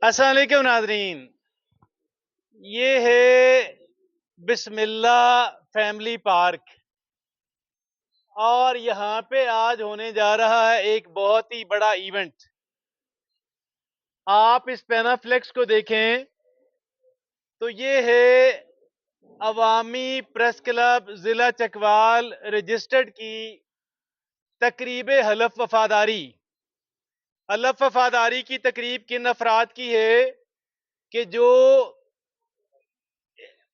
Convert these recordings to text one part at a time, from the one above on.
السلام علیکم ناظرین، یہ ہے بسم اللہ فیملی پارک اور یہاں پہ آج ہونے جا رہا ہے ایک بہت ہی بڑا ایونٹ۔ آپ اس پینافلیکس کو دیکھیں تو یہ ہے عوامی پریس کلب ضلع چکوال رجسٹرڈ کی تقریب حلف وفاداری۔ حلف وفاداری کی تقریب کن افراد کی ہے کہ جو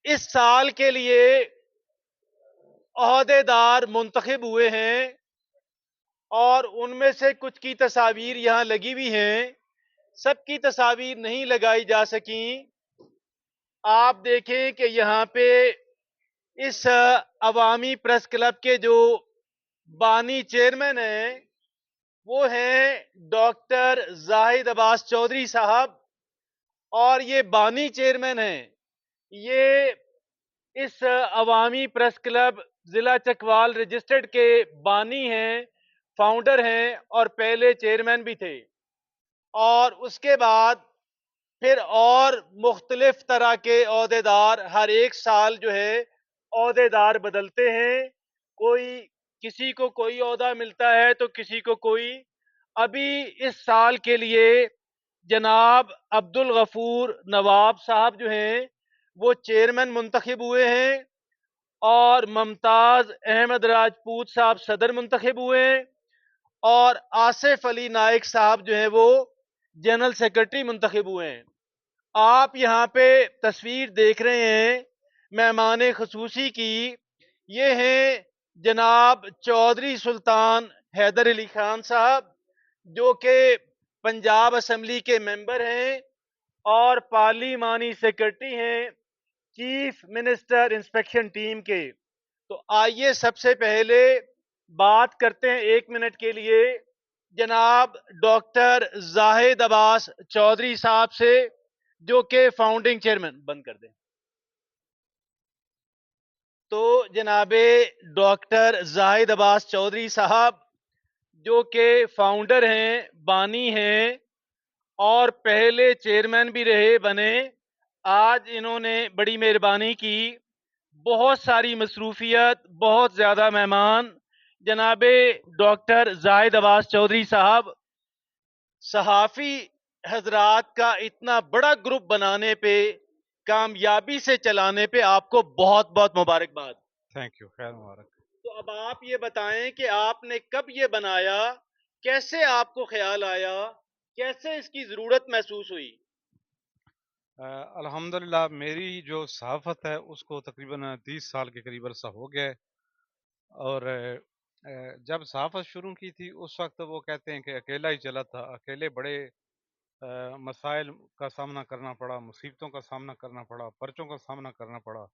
اس سال کے لیے عہدے دار منتخب ہوئے ہیں، اور ان میں سے کچھ کی تصاویر یہاں لگی ہوئی ہیں، سب کی تصاویر نہیں لگائی جا سکیں۔ آپ دیکھیں کہ یہاں پہ اس عوامی پریس کلب کے جو بانی چیئرمین ہیں وہ ہیں ڈاکٹر زاہد عباس چودھری صاحب، اور یہ بانی چیئرمین ہیں، یہ اس عوامی پریس کلب ضلع چکوال رجسٹرڈ کے بانی ہیں، فاؤنڈر ہیں اور پہلے چیئرمین بھی تھے۔ اور اس کے بعد پھر اور مختلف طرح کے عہدیدار ہر ایک سال جو ہے عہدیدار بدلتے ہیں، کوئی کسی کو کوئی عہدہ ملتا ہے تو کسی کو کوئی۔ ابھی اس سال کے لیے جناب عبد الغفور نواب صاحب جو ہیں وہ چیئرمین منتخب ہوئے ہیں، اور ممتاز احمد راجپوت صاحب صدر منتخب ہوئے ہیں، اور آصف علی نائک صاحب جو ہیں وہ جنرل سیکرٹری منتخب ہوئے ہیں۔ آپ یہاں پہ تصویر دیکھ رہے ہیں مہمان خصوصی کی، یہ ہیں جناب چودھری سلطان حیدر علی خان صاحب، جو کہ پنجاب اسمبلی کے ممبر ہیں اور پارلیمانی سیکرٹری ہیں چیف منسٹر انسپیکشن ٹیم کے۔ تو آئیے سب سے پہلے بات کرتے ہیں 1 منٹ کے لیے جناب ڈاکٹر زاہد عباس چودھری صاحب سے، جو کہ فاؤنڈنگ چیئرمین بند کر دیں۔ تو جناب ڈاکٹر زاہد عباس چودھری صاحب جو کہ فاؤنڈر ہیں، بانی ہیں اور پہلے چیئرمین بھی رہے بنے، آج انہوں نے بڑی مہربانی کی، بہت ساری مصروفیت، بہت زیادہ مہمان۔ جناب ڈاکٹر زاہد عباس چودھری صاحب، صحافی حضرات کا اتنا بڑا گروپ بنانے پہ، کامیابی سے چلانے پہ آپ کو بہت بہت مبارکباد۔ تھینک یو، خیر مبارک۔ تو اب آپ یہ بتائیں کہ آپ نے کب یہ بنایا، کیسے آپ کو خیال آیا، کیسے اس کی ضرورت محسوس ہوئی؟ الحمدللہ میری جو صحافت ہے اس کو تقریباً 30 سال کے قریب عرصہ ہو گیا ہے، اور جب صحافت شروع کی تھی اس وقت وہ کہتے ہیں کہ اکیلا ہی چلا تھا، اکیلے بڑے مسائل کا سامنا کرنا پڑا، مصیبتوں کا سامنا کرنا پڑا، پرچوں کا سامنا کرنا پڑا۔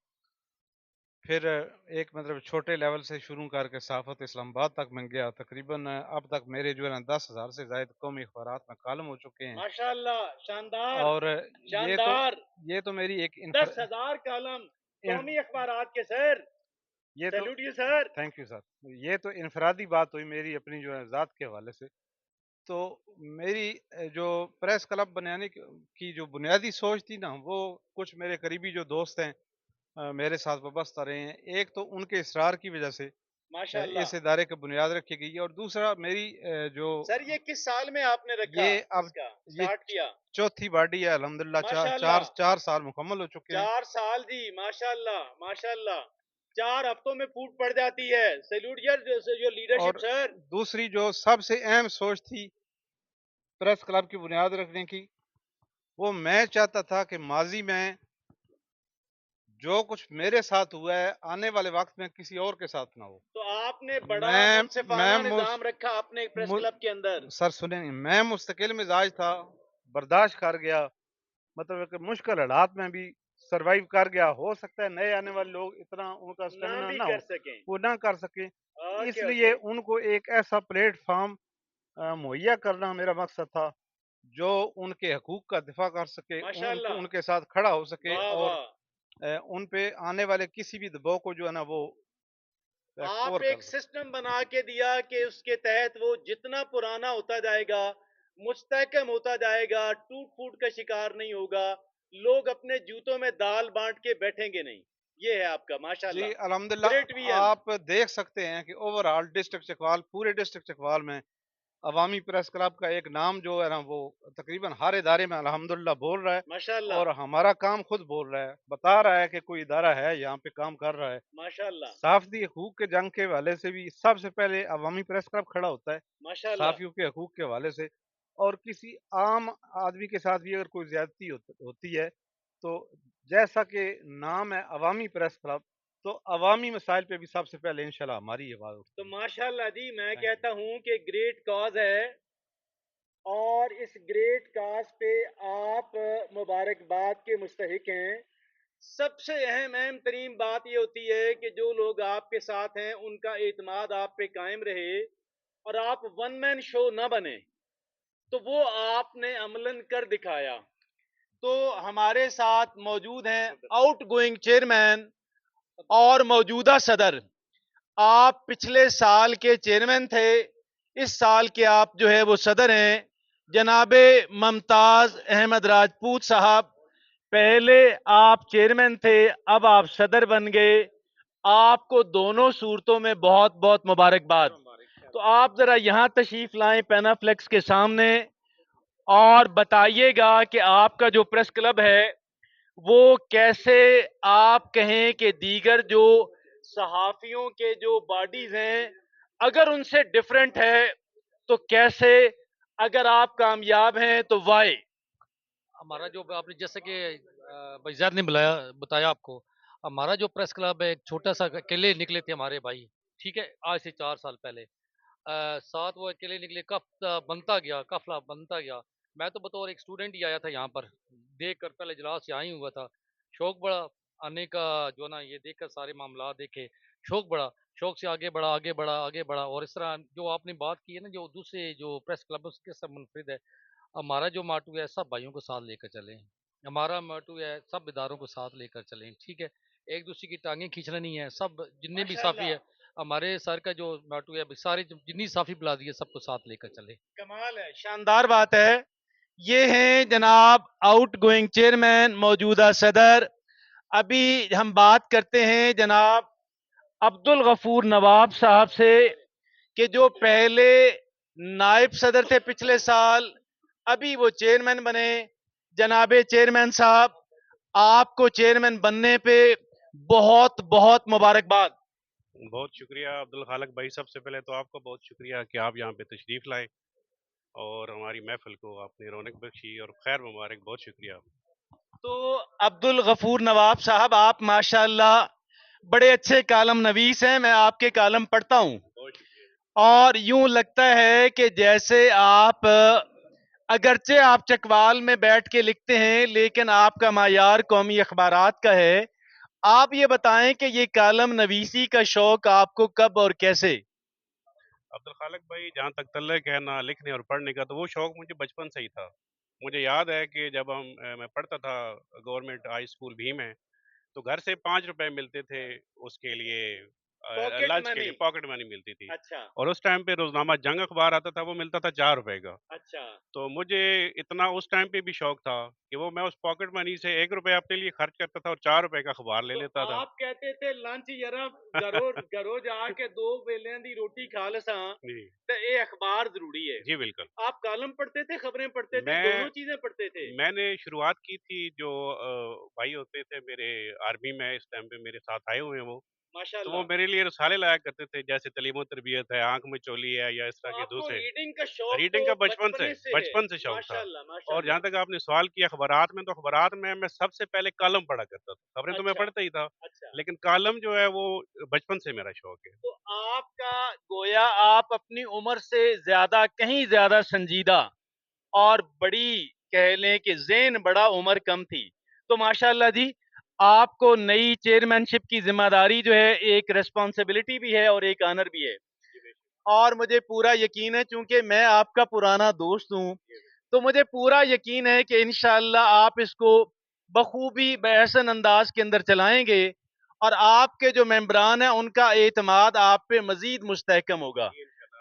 پھر ایک مطلب چھوٹے لیول سے شروع کر کے صحافت اسلام آباد تک میں گیا، تقریباً اب تک میرے جو ہے نا 10,000 سے زائد قومی اخبارات میں کالم ہو چکے ہیں، ماشاءاللہ، شاندار، اور شاندار، یہ تو میری ایک 10,000 کالم قومی اخبارات کے سر، یہ تو salute you sir. Thank you sir, یہ تو انفرادی بات ہوئی میری اپنی جو ہے ذات کے حوالے سے۔ تو میری جو پریس کلب بنانے کی جو بنیادی سوچ تھی نا، وہ کچھ میرے قریبی جو دوست ہیں میرے ساتھ وابستہ رہے ہیں، ایک تو ان کے اصرار کی وجہ سے ماشاءاللہ۔ اس ادارے کی بنیاد رکھی گئی ہے، اور دوسرا میری جو سر یہ کس سال میں آپ نے رکھا یہ اب اس کا یہ سٹارٹ کیا؟ چوتھی باڈی ہے الحمدللہ، ماشاءاللہ، 4 سال مکمل ہو چکے ہیں۔ 4 سال جی، ماشاءاللہ، ماشاءاللہ، 4 ہفتوں میں پھوٹ پڑ جاتی ہے، سیلوٹ یور اور لیڈرشپ سر۔ دوسری جو سب سے اہم سوچ تھی پریس کلب کی بنیاد رکھنے کی، وہ میں چاہتا تھا کہ ماضی میں جو کچھ میرے ساتھ ہوا ہے آنے والے وقت میں کسی اور کے ساتھ نہ ہو۔ تو آپ نے بڑا میں میں منصفانہ نظام رکھا اپنے پریس کلب کے اندر۔ سر سنیں، میں مستقل مزاج تھا، برداشت کر گیا، مطلب کہ مشکل حالات میں بھی سروائیو کر گیا۔ ہو سکتا ہے نئے آنے والے لوگ اتنا ان کا نہ اسٹیمنا بھی نہ ہو، کر سکیں۔ وہ نہ کر سکیں، اس اوکے لیے اوکے، ان کو ایک ایسا پلیٹ فارم مہیا کرنا میرا مقصد تھا جو ان کے حقوق کا دفاع کر سکے، ماشاءاللہ، ان کے ساتھ کھڑا ہو سکے، واہ اور واہ۔ ان پہ آنے والے کسی بھی دباؤ کو جو ہے نا وہ کور آپ کر ایک سکے۔ سسٹم بنا کے دیا کہ اس کے تحت وہ جتنا پرانا ہوتا جائے گا مستحکم ہوتا جائے گا, ٹوٹ پھوٹ کا شکار نہیں ہوگا, لوگ اپنے جوتوں میں دال بانٹ کے بیٹھیں گے نہیں. یہ ہے آپ کا ماشاءاللہ جی الحمدللہ. Great vision. آپ دیکھ سکتے ہیں کہ اوور آل ڈسٹرکٹ چکوال، پورے ڈسٹرکٹ چکوال میں عوامی پریس کلب کا ایک نام جو ہے نا وہ تقریباً ہر ادارے میں الحمدللہ بول رہا ہے، ماشاءاللہ اور ہمارا کام خود بول رہا ہے، بتا رہا ہے کہ کوئی ادارہ ہے یہاں پہ کام کر رہا ہے. ماشاءاللہ صحافتی حقوق کے جنگ کے حوالے سے بھی سب سے پہلے عوامی پریس کلب کھڑا ہوتا ہے ماشاءاللہ. صحافیوں کے حقوق کے حوالے سے. اور کسی عام آدمی کے ساتھ بھی اگر کوئی زیادتی ہوتی ہے تو جیسا کہ نام ہے عوامی پریس کلب، تو عوامی مسائل پہ بھی سب سے پہلے انشاءاللہ ہماری یہ بات تو اٹھتی ہے. ماشاءاللہ جی میں کہتا ہوں کہ گریٹ کاز ہے, اور اس گریٹ کاز پہ آپ مبارکباد کے مستحق ہیں. سب سے اہم ترین بات یہ ہوتی ہے کہ جو لوگ آپ کے ساتھ ہیں ان کا اعتماد آپ پہ قائم رہے, اور آپ ون مین شو نہ بنے, تو وہ آپ نے عملاً کر دکھایا. تو ہمارے ساتھ موجود ہیں آؤٹ گوئنگ چیئرمین اور موجودہ صدر. آپ پچھلے سال کے چیئرمین تھے, اس سال کے آپ جو ہے وہ صدر ہیں, جناب ممتاز احمد راجپوت صاحب. پہلے آپ چیئرمین تھے, اب آپ صدر بن گئے. آپ کو دونوں صورتوں میں بہت بہت مبارکباد. تو آپ ذرا یہاں تشریف لائیں پینافلیکس کے سامنے, اور بتائیے گا کہ آپ کا جو پریس کلب ہے وہ کیسے آپ کہیں کہ دیگر جو صحافیوں کے جو باڈیز ہیں اگر ان سے ڈیفرنٹ ہے تو کیسے, اگر آپ کامیاب ہیں تو وائی. ہمارا جو آپ نے جیسے کہ بھائی زید نے بتایا آپ کو، ہمارا جو پریس کلب ہے ایک چھوٹا سا اکیلے نکلے تھے ہمارے بھائی، ٹھیک ہے، آج سے 4 سال پہلے ساتھ وہ اکیلے نکلے، بنتا گیا، قافلہ بنتا گیا. میں تو بطور ایک اسٹوڈنٹ ہی آیا تھا یہاں پر، دیکھ کر پہلے اجلاس سے آئی ہوا تھا، شوق بڑا آنے کا جو نا، یہ دیکھ کر سارے معاملات دیکھے، شوق بڑا، شوق سے آگے بڑھا آگے بڑھا آگے بڑھا. اور اس طرح جو آپ نے بات کی ہے نا، جو دوسرے جو پریس کلب کے سب منفرد ہے، ہمارا جو ماٹو ہے سب بھائیوں کو ساتھ لے کر چلیں. ہمارا ماٹو ہے سب اداروں کو ساتھ لے کر چلیں، ٹھیک ہے، ایک دوسرے کی ٹانگیں کھینچنا نہیں ہے. سب جتنے بھی صافی ہے، ہمارے سر کا جو ماٹو ہے سارے جتنی صافی بلا دی ہے سب کو ساتھ لے کر چلے. کمال ہے, شاندار بات ہے. یہ ہیں جناب آؤٹ گوئنگ چیئرمین, موجودہ صدر. ابھی ہم بات کرتے ہیں جناب عبد الغفور نواب صاحب سے, کہ جو پہلے نائب صدر تھے پچھلے سال, ابھی وہ چیئرمین بنے. جناب چیئرمین صاحب, آپ کو چیئرمین بننے پہ بہت بہت مبارکباد. بہت شکریہ عبد الخالق بھائی. سب سے پہلے تو آپ کو بہت شکریہ کہ آپ یہاں پہ تشریف لائے اور ہماری محفل کو آپ نے رونق بخشی, اور خیر مبارک, بہت شکریہ. تو عبد الغفور نواب صاحب, آپ ماشاءاللہ بڑے اچھے کالم نویس ہیں, میں آپ کے کالم پڑھتا ہوں بہت شکریہ. اور یوں لگتا ہے کہ جیسے آپ, اگرچہ آپ چکوال میں بیٹھ کے لکھتے ہیں لیکن آپ کا معیار قومی اخبارات کا ہے. آپ یہ بتائیں کہ یہ کالم نویسی کا شوق آپ کو کب اور کیسے؟ عبد الخالق بھائی, جہاں تک تعلق ہے نا لکھنے اور پڑھنے کا, تو وہ شوق مجھے بچپن سے ہی تھا. مجھے یاد ہے کہ جب میں پڑھتا تھا گورنمنٹ ہائی اسکول بھی میں, تو گھر سے 5 روپے ملتے تھے اس کے لیے, پاکٹ لنچ کے منی. لیے پاکٹ منی ملتی تھی. اچھا اور اس ٹائم پہ روزنامہ جنگ اخبار آتا تھا, وہ ملتا تھا 4 روپے کا. اچھا. تو مجھے اتنا اس ٹائم پہ بھی شوق تھا کہ وہ میں اس پاکٹ منی سے 1 روپے اپنے لیے خرچ کرتا تھا اور 4 روپے کا اخبار لے تو لیتا تھا. آپ کہتے تھے لنچ یرا گھروں جا کے 2 ویلیاں دی روٹی کھا لساں جی تے اے اخبار ضروری ہے. جی بالکل. آپ کالم پڑھتے تھے, خبریں پڑھتے تھے, میں دونوں چیزیں پڑھتے تھے؟ میں نے شروعات کی تھی, جو بھائی ہوتے تھے میرے آرمی میں اس ٹائم پہ میرے ساتھ آئے ہوئے ہیں, وہ تو وہ ماشاءاللہ. میرے لیے رسالے لایا کرتے تھے, جیسے تعلیم و تربیت ہے, آنکھ میں چولی ہے, یا اس تو طرح کے آپ کو دوسرے. ریڈنگ کا شوق ریڈنگ تو کا بچپن بچپنے سے ہے. بچپن سے شوق تھا. ماشاءاللہ اور ماشاءاللہ. جہاں تک آپ نے سوال کیا اخبارات میں, تو اخبارات میں سب سے پہلے کالم پڑھا کرتا تھا. خبریں تو میں اچھا پڑھتا ہی تھا, اچھا. لیکن کالم جو ہے وہ بچپن سے میرا شوق ہے. تو آپ کا گویا آپ اپنی عمر سے زیادہ, کہیں زیادہ سنجیدہ اور بڑی کہہ لیں کہ ذہن بڑا, عمر کم تھی. تو ماشاءاللہ جی, آپ کو نئی چیئرمین شپ کی ذمہ داری جو ہے ایک ریسپانسبلٹی بھی ہے اور ایک آنر بھی ہے. اور مجھے پورا یقین ہے, چونکہ میں آپ کا پرانا دوست ہوں, تو مجھے پورا یقین ہے کہ انشاءاللہ آپ اس کو بخوبی بحسن انداز کے اندر چلائیں گے, اور آپ کے جو ممبران ہیں ان کا اعتماد آپ پہ مزید مستحکم ہوگا.